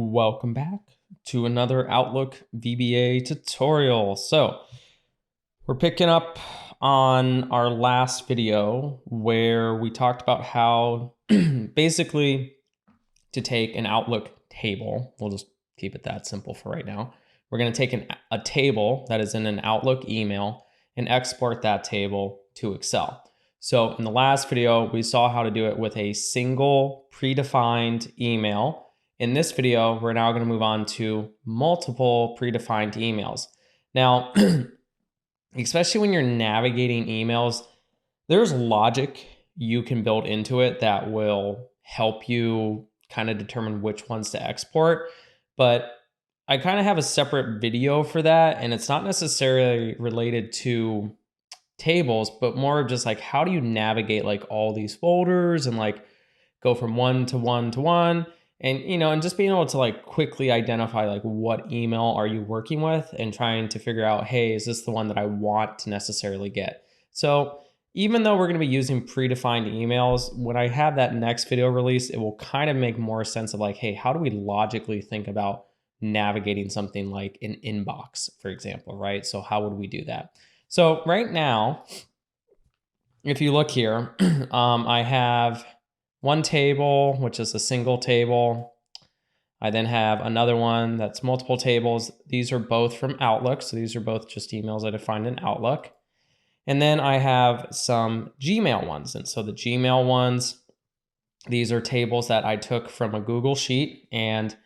Welcome back to another Outlook VBA tutorial. So we're picking up on our last video where we talked about how basically to take an Outlook table. We'll just keep it that simple for right now. We're going to take a table that is in an Outlook email and export that table to Excel. So in the last video, we saw how to do it with a single predefined email. In this video, we're now going to move on to multiple predefined emails. Now, especially when you're navigating emails, there's logic you can build into it that will help you kind of determine which ones to export. But I kind of have a separate video for that, and it's not necessarily related to tables, but more of just like, how do you navigate like all these folders and like go from one to one to one? And, and just being able to like quickly identify like what email are you working with and trying to figure out, hey, is this the one that I want to necessarily get? So even though we're going to be using predefined emails, when I have that next video release, it will kind of make more sense of like, hey, how do we logically think about navigating something like an inbox, for example, right? So how would we do that? So right now, if you look here, I have one table, which is a single table. I then have another one that's multiple tables. These are both from Outlook. So these are both just emails I defined in Outlook. And then I have some Gmail ones. And so the Gmail ones, these are tables that I took from a Google Sheet and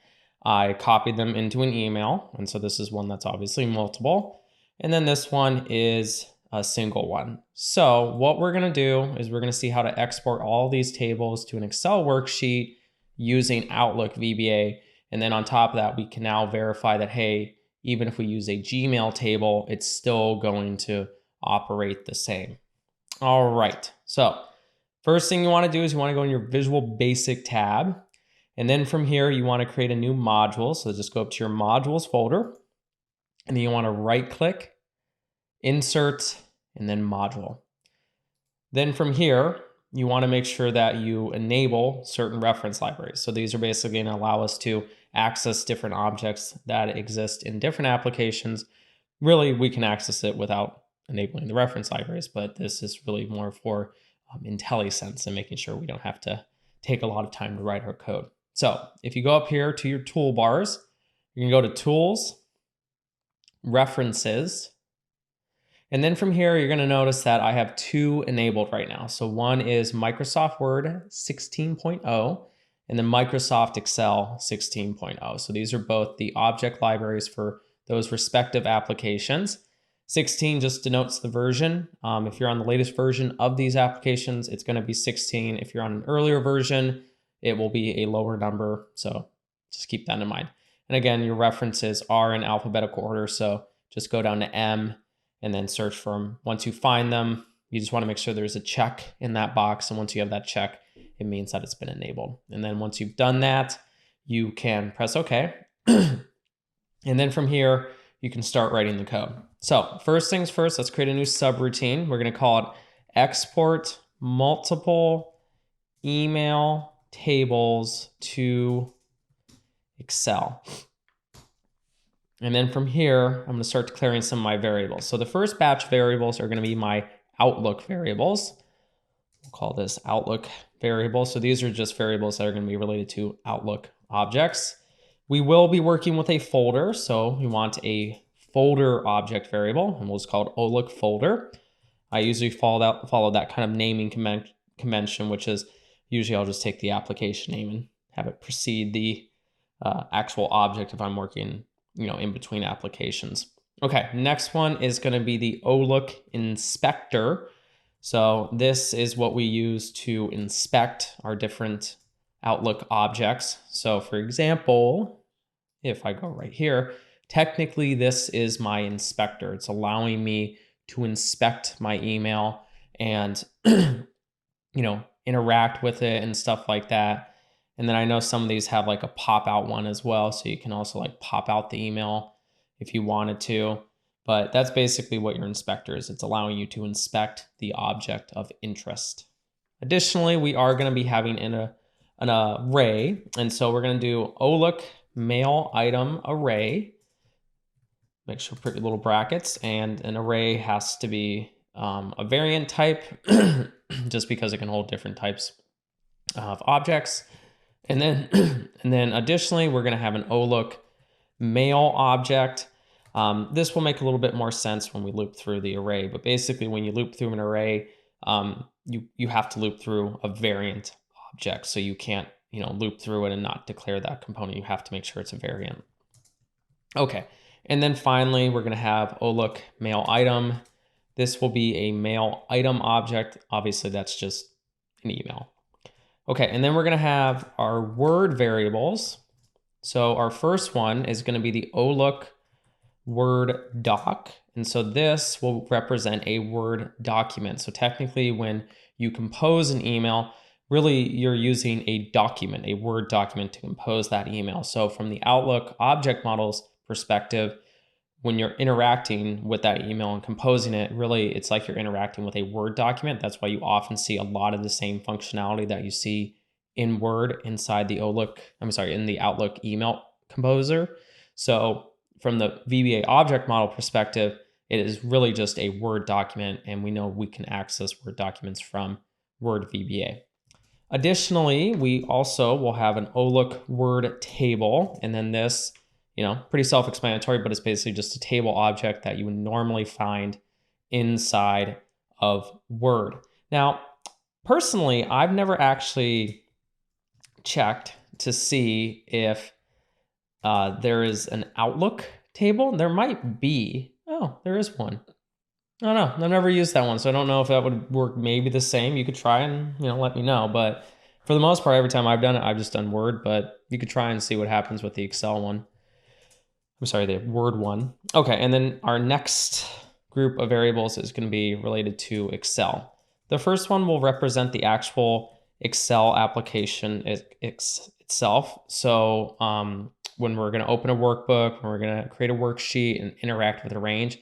I copied them into an email. And so this is one that's obviously multiple. And then this one is a single one. So what we're going to do is we're going to see how to export all these tables to an Excel worksheet using Outlook VBA. And then on top of that, we can now verify that, hey, even if we use a Gmail table, it's still going to operate the same. All right. So first thing you want to do is you want to go in your Visual Basic tab. And then from here, you want to create a new module. So just go up to your modules folder. And then you want to right click, insert, and then module. Then from here, you want to make sure that you enable certain reference libraries. So these are basically going to allow us to access different objects that exist in different applications. Really, we can access it without enabling the reference libraries, but this is really more for IntelliSense and making sure we don't have to take a lot of time to write our code. So if you go up here to your toolbars, you can go to Tools, References, and then from here, you're going to notice that I have two enabled right now. So one is Microsoft Word 16.0 and then Microsoft Excel 16.0. So these are both the object libraries for those respective applications. 16 just denotes the version. If you're on the latest version of these applications, it's going to be 16. If you're on an earlier version, it will be a lower number. So just keep that in mind. And again, your references are in alphabetical order. So just go down to M and then search for them. Once you find them, you just want to make sure there's a check in that box. And once you have that check, it means that it's been enabled. And then once you've done that, you can press OK. And then from here, you can start writing the code. So first things first, let's create a new subroutine. We're going to call it export multiple email tables to Excel. And then from here, I'm going to start declaring some of my variables. So the first batch variables are going to be my Outlook variables. We'll call this Outlook variables. So these are just variables that are going to be related to Outlook objects. We will be working with a folder. So we want a folder object variable, and we'll just call it Outlook folder. I usually follow that kind of naming convention, which is usually I'll just take the application name and have it precede the actual object if I'm working in between applications. Okay, next one is going to be the Outlook inspector. So this is what we use to inspect our different Outlook objects. So for example, if I go right here, technically this is my inspector. It's allowing me to inspect my email and interact with it and stuff like that. And then I know some of these have like a pop out one as well. So you can also like pop out the email if you wanted to. But that's basically what your inspector is. It's allowing you to inspect the object of interest. Additionally, we are going to be having an array. And so we're going to do Outlook mail item array. Make sure pretty little brackets, and an array has to be a variant type just because it can hold different types of objects. And then, and then additionally, we're going to have an OLOOK mail object. This will make a little bit more sense when we loop through the array, but basically when you loop through an array, you have to loop through a variant object. So you can't, loop through it and not declare that component. You have to make sure it's a variant. Okay. And then finally, we're going to have OLOOK mail item. This will be a mail item object. Obviously, that's just an email. Okay, and then we're going to have our Word variables. So our first one is going to be the OLOOK Word doc. And so this will represent a Word document. So technically, when you compose an email, really you're using a document, a Word document to compose that email. So from the Outlook object models perspective, when you're interacting with that email and composing it, really it's like you're interacting with a Word document. That's why you often see a lot of the same functionality that you see in Word inside the in the Outlook email composer. So from the VBA object model perspective, it is really just a Word document, and we know we can access Word documents from Word VBA. Additionally, we also will have an OLOOK Word table, and then this, pretty self-explanatory, but it's basically just a table object that you would normally find inside of Word. Now, personally, I've never actually checked to see if there is an Outlook table. There might be. Oh, there is one. I don't know. I've never used that one, so I don't know if that would work maybe the same. You could try and, let me know. But for the most part, every time I've done it, I've just done Word, but you could try and see what happens with the Excel one. I'm sorry, the Word one. Okay, and then our next group of variables is going to be related to Excel. The first one will represent the actual Excel application itself. So when we're going to open a workbook, when we're going to create a worksheet and interact with a range,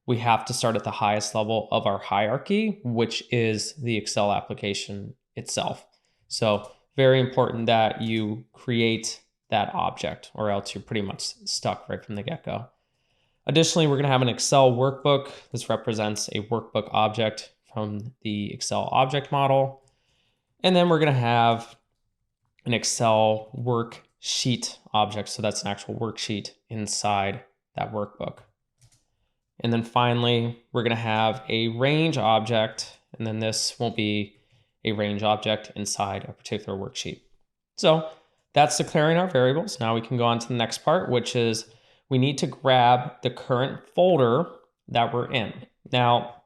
we have to start at the highest level of our hierarchy, which is the Excel application itself. So very important that you create that object, or else you're pretty much stuck right from the get-go. Additionally, we're going to have an Excel workbook. This represents a workbook object from the Excel object model. And then we're going to have an Excel worksheet object. So that's an actual worksheet inside that workbook. And then finally, we're going to have a range object, and then this won't be a range object inside a particular worksheet. So that's declaring our variables. Now we can go on to the next part, which is we need to grab the current folder that we're in. Now,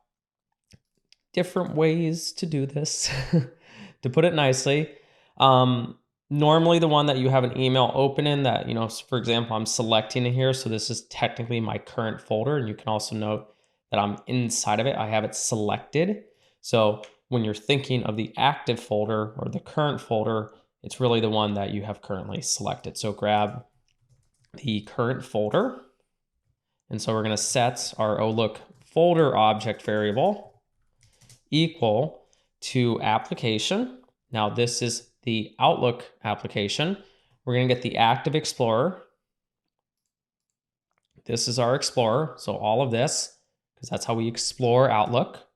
different ways to do this, to put it nicely. Normally the one that you have an email open in that, for example, I'm selecting it here. So this is technically my current folder. And you can also note that I'm inside of it. I have it selected. So when you're thinking of the active folder or the current folder, it's really the one that you have currently selected. So grab the current folder. And so we're going to set our OLOOK folder object variable equal to application. Now this is the Outlook application. We're going to get the active Explorer. This is our Explorer. So all of this, because that's how we explore Outlook.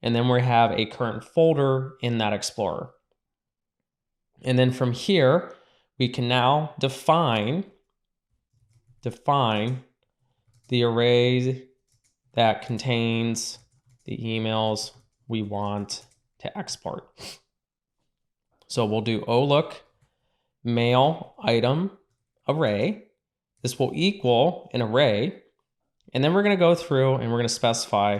And then we have a current folder in that Explorer. And then from here, we can now define the array that contains the emails we want to export. So we'll do OLOOK mail item array. This will equal an array. And then we're going to go through and we're going to specify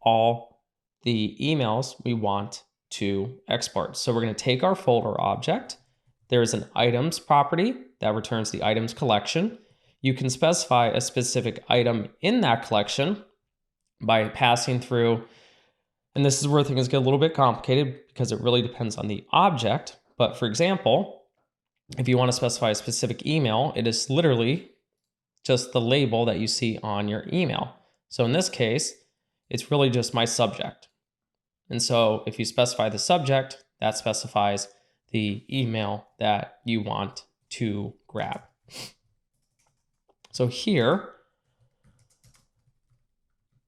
all the emails we want to export. So we're going to take our folder object. There's an items property that returns the items collection. You can specify a specific item in that collection by passing through. And this is where things get a little bit complicated because it really depends on the object. But for example, if you want to specify a specific email, it is literally just the label that you see on your email. So in this case, it's really just my subject. And so if you specify the subject, that specifies the email that you want to grab. So here,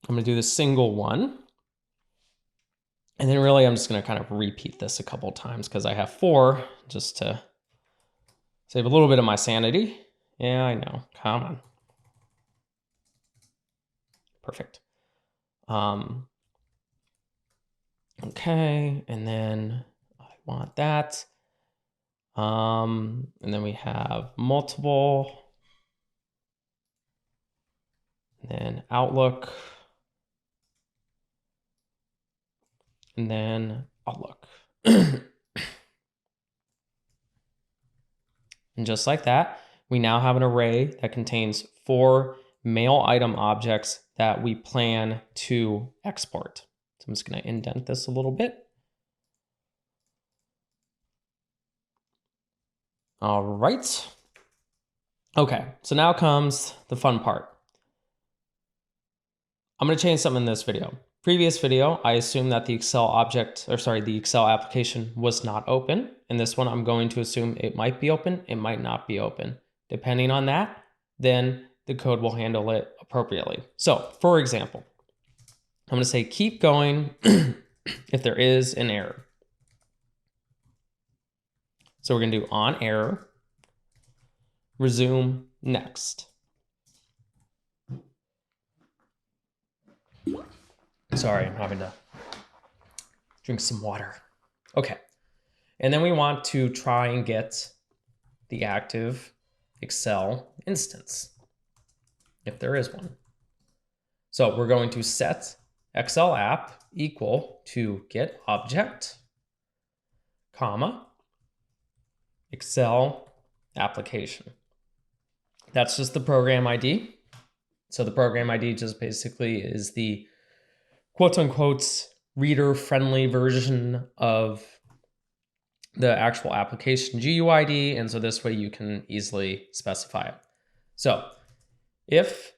I'm going to do the single one. And then really, I'm just going to kind of repeat this a couple times because I have 4 just to save a little bit of my sanity. Yeah, I know. Come on. Perfect. Okay, and then I want that. And then we have multiple. And then Outlook. And then Outlook. And just like that, we now have an array that contains 4 mail item objects that we plan to export. So I'm just going to indent this a little bit. All right. Okay, so now comes the fun part. I'm going to change something in this video. Previous video, I assumed that the Excel application was not open. In this one, I'm going to assume it might be open, it might not be open. Depending on that, then the code will handle it appropriately. So, for example, I'm going to say keep going if there is an error. So we're going to do on error, resume next. Sorry, I'm having to drink some water. Okay. And then we want to try and get the active Excel instance, if there is one. So we're going to set Excel app equal to get object, comma, Excel application. That's just the program ID. So the program ID just basically is the quote unquote reader friendly version of the actual application GUID. And so this way you can easily specify it. So if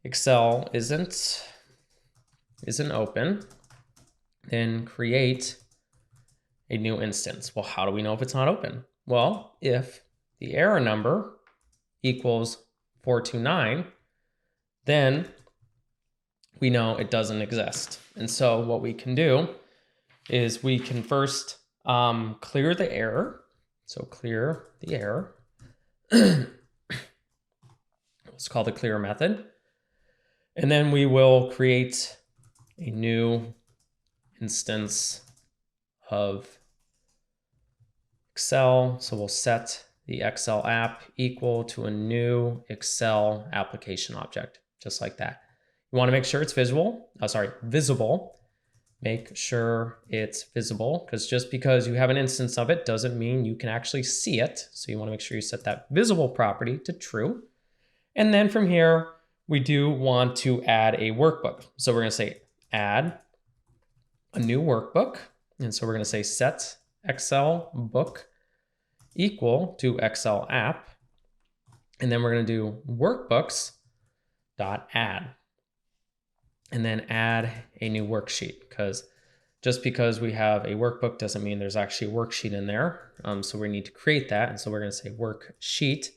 Excel isn't open, then create a new instance. Well, how do we know if it's not open? Well, if the error number equals 429, then we know it doesn't exist. And so what we can do is we can first clear the error. So clear the error. Let's call the clear method. And then we will create a new instance of Excel. So we'll set the Excel app equal to a new Excel application object, just like that. You want to make sure it's visible. Make sure it's visible, because just because you have an instance of it doesn't mean you can actually see it. So you want to make sure you set that visible property to true. And then from here, we do want to add a workbook. So we're going to say add a new workbook. And so we're going to say set Excel book equal to Excel app. And then we're going to do workbooks.add. And then add a new worksheet, because just because we have a workbook doesn't mean there's actually a worksheet in there. So we need to create that. And so we're going to say worksheet.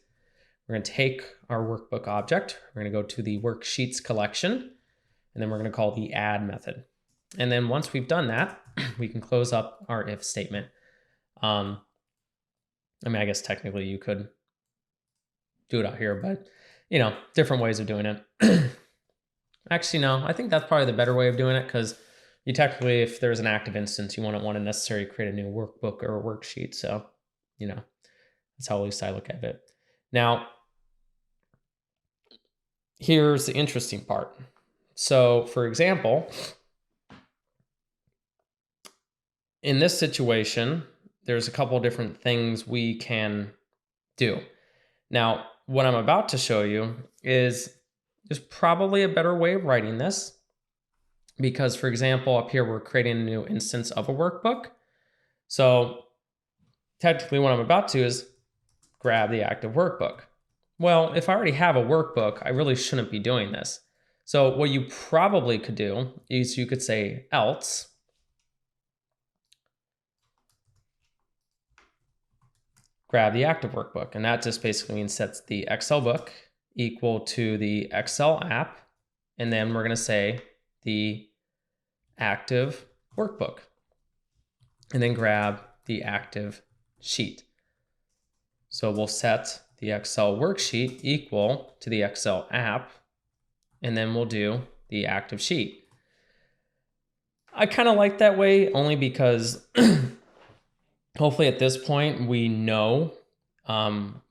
We're going to take our workbook object. We're going to go to the worksheets collection, and then we're going to call the add method. And then once we've done that, we can close up our if statement. I mean, I guess technically you could do it out here, but you know, different ways of doing it. Actually, no, I think that's probably the better way of doing it, because you technically, if there's an active instance, you wouldn't want to necessarily create a new workbook or a worksheet. So, you know, that's how at least I look at it. Now, here's the interesting part. So, for example, in this situation, there's a couple of different things we can do. Now, what I'm about to show you is probably a better way of writing this, because, for example, up here, we're creating a new instance of a workbook. So technically what I'm about to is grab the active workbook. Well, if I already have a workbook, I really shouldn't be doing this. So what you probably could do is you could say else. grab the active workbook. And that just basically means sets the Excel book equal to the Excel app. And then we're going to say the active workbook. And then grab the active sheet. So we'll set the Excel worksheet equal to the Excel app. And then we'll do the active sheet. I kind of like that way only because hopefully at this point we know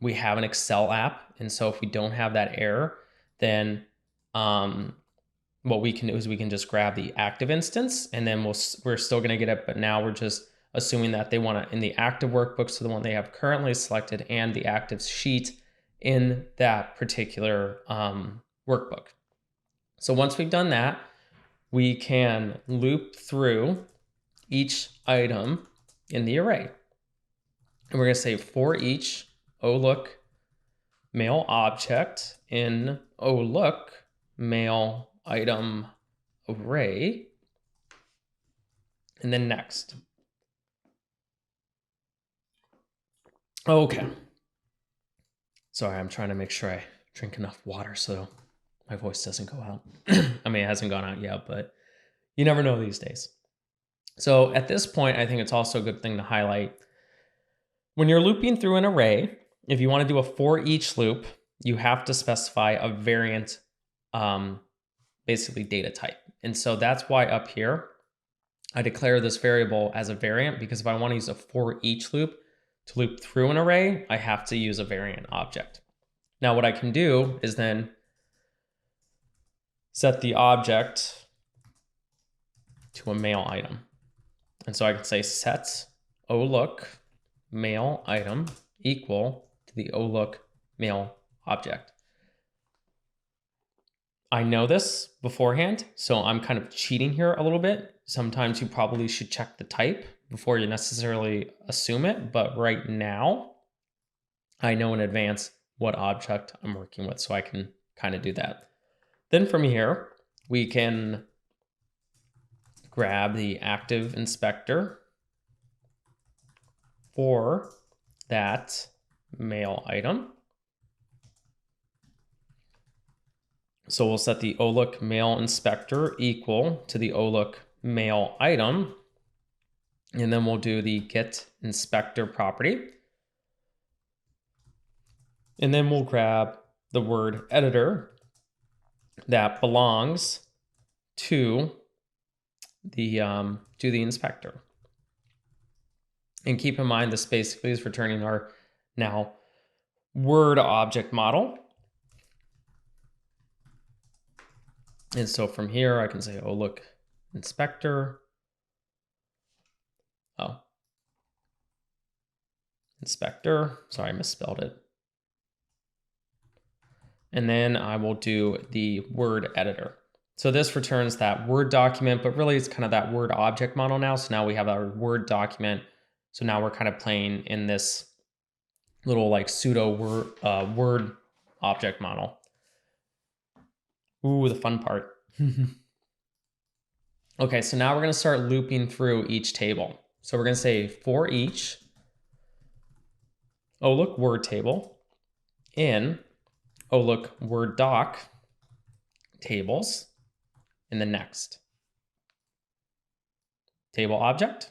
we have an Excel app. And so if we don't have that error, then what we can do is we can just grab the active instance and then we're still going to get it. But now we're just assuming that they want to in the active workbook, so the one they have currently selected, and the active sheet in that particular workbook. So once we've done that, we can loop through each item in the array. And we're going to say for each look mail object in look mail item array, and then next. Okay. Sorry, I'm trying to make sure I drink enough water so my voice doesn't go out. I mean, it hasn't gone out yet, but you never know these days. So at this point, I think it's also a good thing to highlight. When you're looping through an array, if you want to do a for each loop, you have to specify a variant, basically data type. And so that's why up here, I declare this variable as a variant, because if I want to use a for each loop to loop through an array, I have to use a variant object. Now what I can do is then set the object to a mail item. And so I can say set look mail item equal to the look mail object. I know this beforehand, so I'm kind of cheating here a little bit. Sometimes you probably should check the type before you necessarily assume it, but right now I know in advance what object I'm working with, so I can kind of do that. Then from here, we can grab the active inspector for that mail item. So we'll set the look mail inspector equal to the look mail item. And then we'll do the get inspector property. And then we'll grab the word editor that belongs to the inspector. And keep in mind, this basically is returning our now Word object model. And so from here, I can say, look inspector. Inspector. Sorry, I misspelled it. And then I will do the Word editor. So this returns that Word document, but really it's kind of that Word object model now. So now we have our Word document. So now we're kind of playing in this little like pseudo Word object model. Ooh, the fun part. Okay, so now we're going to start looping through each table. So we're going to say for each look Word table in look Word doc tables in the next table object.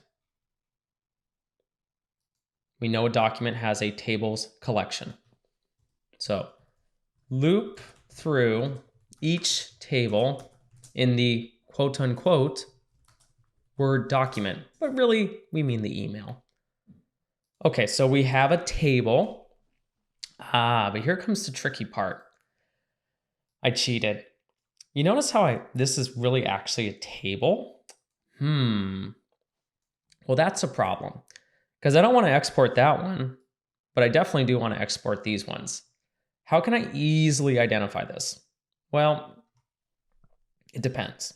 We know a document has a tables collection. So loop through each table in the quote unquote Word document, but really we mean the email. Okay, so we have a table. But here comes the tricky part. I cheated. You notice how this is really actually a table? Well, that's a problem because I don't want to export that one, but I definitely do want to export these ones. How can I easily identify this? Well, it depends.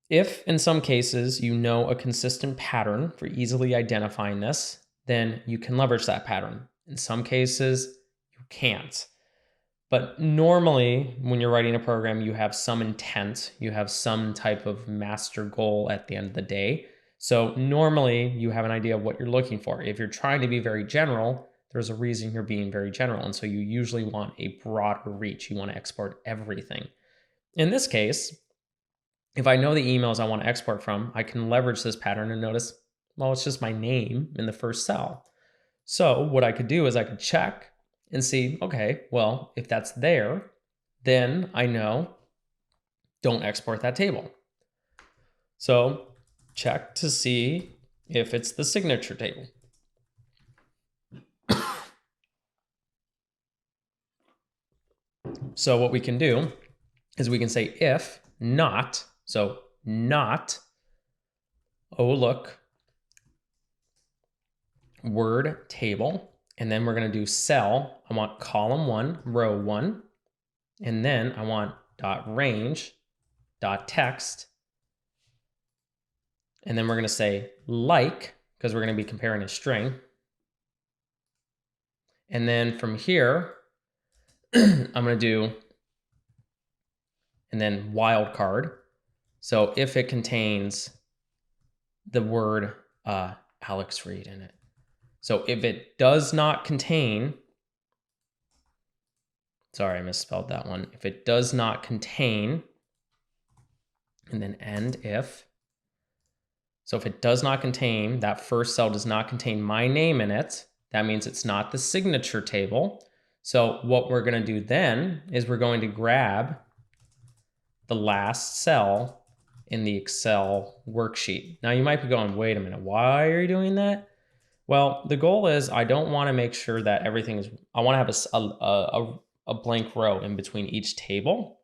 If in some cases you know a consistent pattern for easily identifying this, then you can leverage that pattern. In some cases, you can't. But normally, when you're writing a program, you have some intent, you have some type of master goal at the end of the day. So normally you have an idea of what you're looking for. If you're trying to be very general, there's a reason you're being very general. And so you usually want a broader reach. You want to export everything. In this case, if I know the emails I want to export from, I can leverage this pattern and notice, well, it's just my name in the first cell. So what I could do is I could check and see, okay, well, if that's there, then I know don't export that table. So check to see if it's the signature table. So what we can do is we can say if not, so not, oh look, word table, and then we're going to do cell. I want column 1, row 1, and then I want dot range dot text, and then we're going to say like, because we're going to be comparing a string. And then from here, I'm going to do, and then wildcard. So if it contains the word Alex Reed in it. So if it does not contain, sorry, I misspelled that one. If it does not contain, and then end if. So if it does not contain, that first cell does not contain my name in it, that means it's not the signature table. So what we're going to do then is we're going to grab the last cell in the Excel worksheet. Now you might be going, wait a minute, why are you doing that? Well, the goal is I don't want to make sure that everything is, I want to have a blank row in between each table.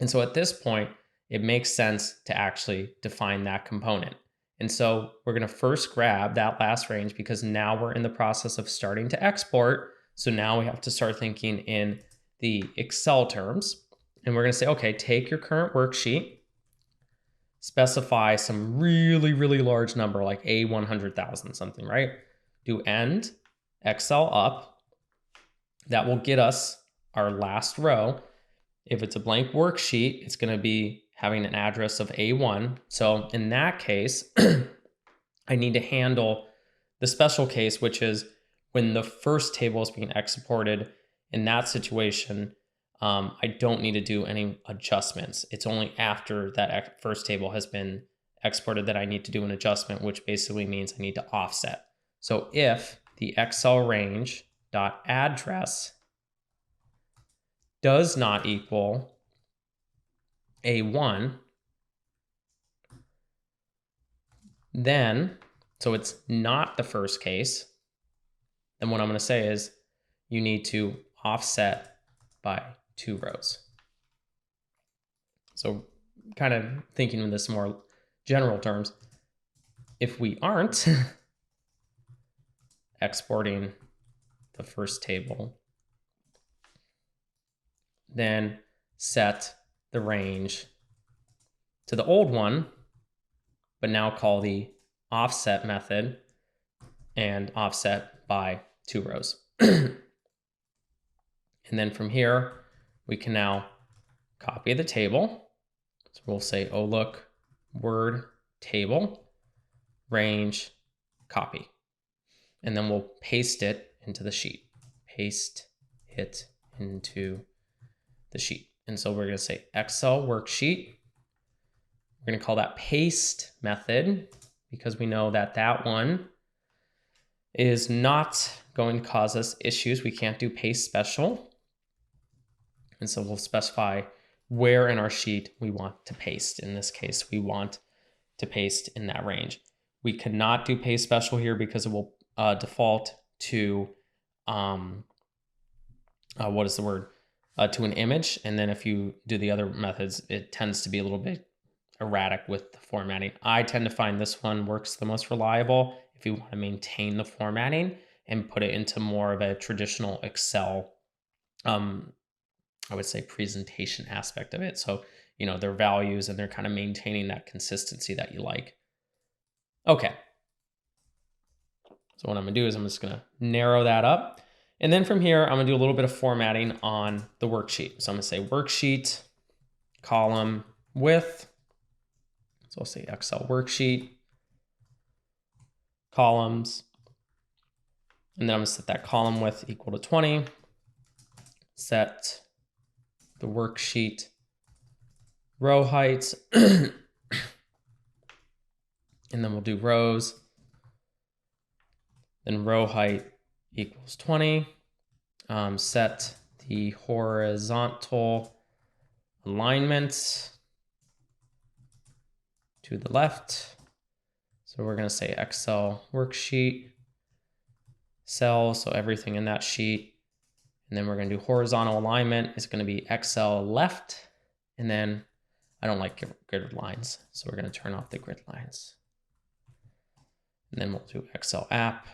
And so at this point, it makes sense to actually define that component. And so we're going to first grab that last range because now we're in the process of starting to export. So now we have to start thinking in the Excel terms. And we're going to say, okay, take your current worksheet, specify some really, really large number like A100,000 something, right? Do end, Excel up. That will get us our last row. If it's a blank worksheet, it's going to be having an address of A1. So in that case, I need to handle the special case, which is when the first table is being exported. In that situation, I don't need to do any adjustments. It's only after that first table has been exported that I need to do an adjustment, which basically means I need to offset. So if the Excel range dot address does not equal A1, then, so it's not the first case, then what I'm going to say is you need to offset by 2 rows. So kind of thinking in this more general terms, if we aren't exporting the first table, then set the range to the old one, but now call the offset method and offset by 2 rows. And then from here, we can now copy the table. So we'll say, oh, look, word table, range, copy. And then we'll paste it into the sheet. Paste it into the sheet. And so we're going to say Excel worksheet. We're going to call that paste method because we know that that one is not going to cause us issues. We can't do paste special. And so we'll specify where in our sheet we want to paste. In this case, we want to paste in that range. We cannot do paste special here because it will default to, what is the word? To an image. And then if you do the other methods, it tends to be a little bit erratic with the formatting. I tend to find this one works the most reliable if you want to maintain the formatting and put it into more of a traditional Excel, I would say, presentation aspect of it. So, you know, their values and they're kind of maintaining that consistency that you like. Okay. So what I'm gonna do is I'm just gonna narrow that up. And then from here, I'm gonna do a little bit of formatting on the worksheet. So I'm gonna say worksheet, column width. So I'll say Excel worksheet, columns. And then I'm gonna set that column width equal to 20. Set the worksheet row height. And then we'll do rows. Then row height equals 20. Set the horizontal alignment to the left. So we're going to say Excel worksheet cell, so everything in that sheet. And then we're going to do horizontal alignment. It's going to be Excel left. And then I don't like grid lines, so we're going to turn off the grid lines. And then we'll do Excel app.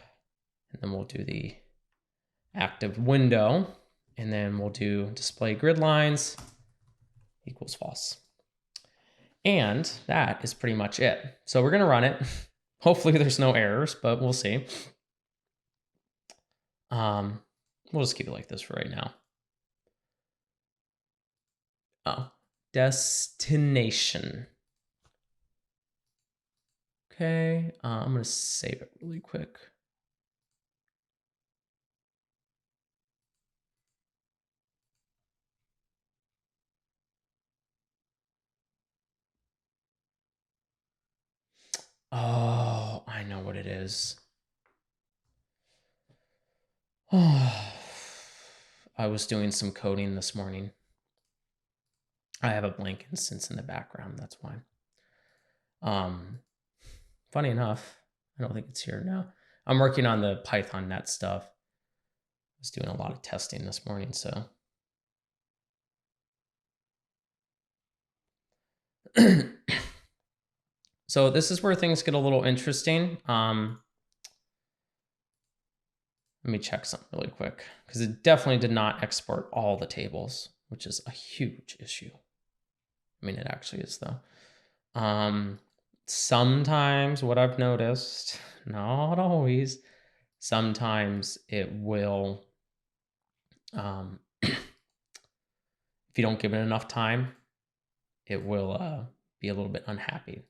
And then we'll do the active window. And then we'll do display grid lines equals false. And that is pretty much it. So we're going to run it. Hopefully there's no errors, but we'll see. We'll just keep it like this for right now. Oh, destination. Okay, I'm going to save it really quick. Oh, I know what it is. Oh, I was doing some coding this morning. I have a blank instance in the background, that's why. Funny enough, I don't think it's here now. I'm working on the Python net stuff. I was doing a lot of testing this morning, so. So this is where things get a little interesting. Let me check something really quick, because it definitely did not export all the tables, which is a huge issue. I mean, it actually is though. Sometimes what I've noticed, not always, sometimes it will, if you don't give it enough time, it will be a little bit unhappy.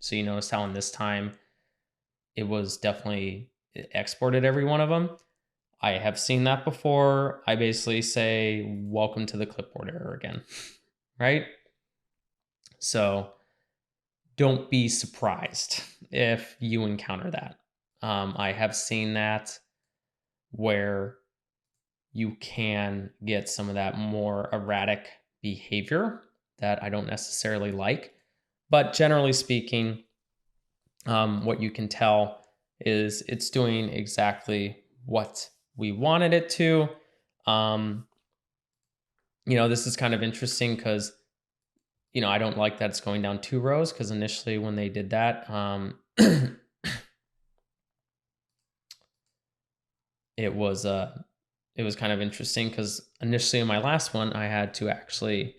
So you notice how in this time, it was definitely, it exported every one of them. I have seen that before. I basically say, welcome to the clipboard error again, right? So don't be surprised if you encounter that. I have seen that where you can get some of that more erratic behavior that I don't necessarily like. But generally speaking, what you can tell is it's doing exactly what we wanted it to. This is kind of interesting because, I don't like that it's going down 2 rows, because initially when they did that, it was kind of interesting because initially in my last one, I had to actually,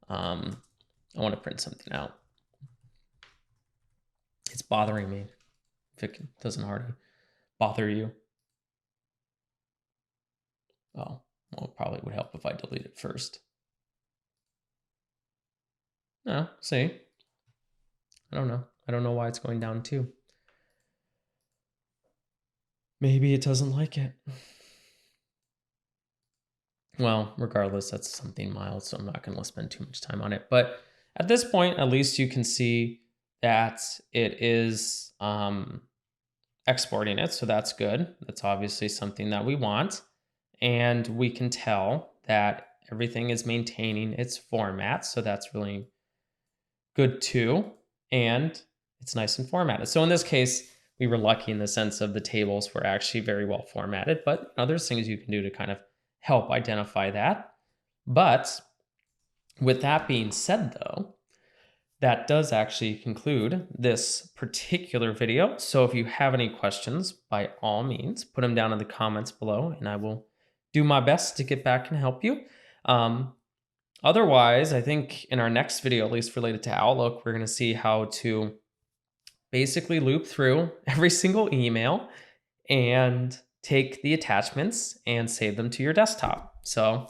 I want to print something out. It's bothering me. If it doesn't already bother you. Oh, well, it probably would help if I delete it first. No, see? I don't know. I don't know why it's going down 2. Maybe it doesn't like it. Well, regardless, that's something mild, so I'm not going to spend too much time on it. But at this point, at least you can see that it is exporting it, so that's good. That's obviously something that we want. And we can tell that everything is maintaining its format, so that's really good too. And it's nice and formatted. So in this case, we were lucky in the sense of the tables were actually very well formatted, but there's things you can do to kind of help identify that. But with that being said, though, that does actually conclude this particular video. So if you have any questions, by all means, put them down in the comments below, and I will do my best to get back and help you. Otherwise, I think in our next video, at least related to Outlook, we're going to see how to basically loop through every single email and take the attachments and save them to your desktop. So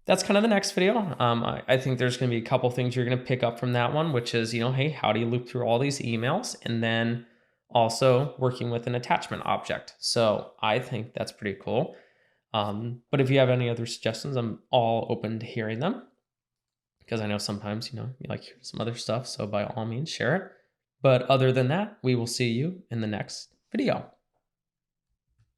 that's kind of the next video. I think there's going to be a couple things you're going to pick up from that one, which is, hey, how do you loop through all these emails? And then also working with an attachment object. So I think that's pretty cool. But if you have any other suggestions, I'm all open to hearing them, because I know sometimes, you like some other stuff. So by all means, share it. But other than that, we will see you in the next video.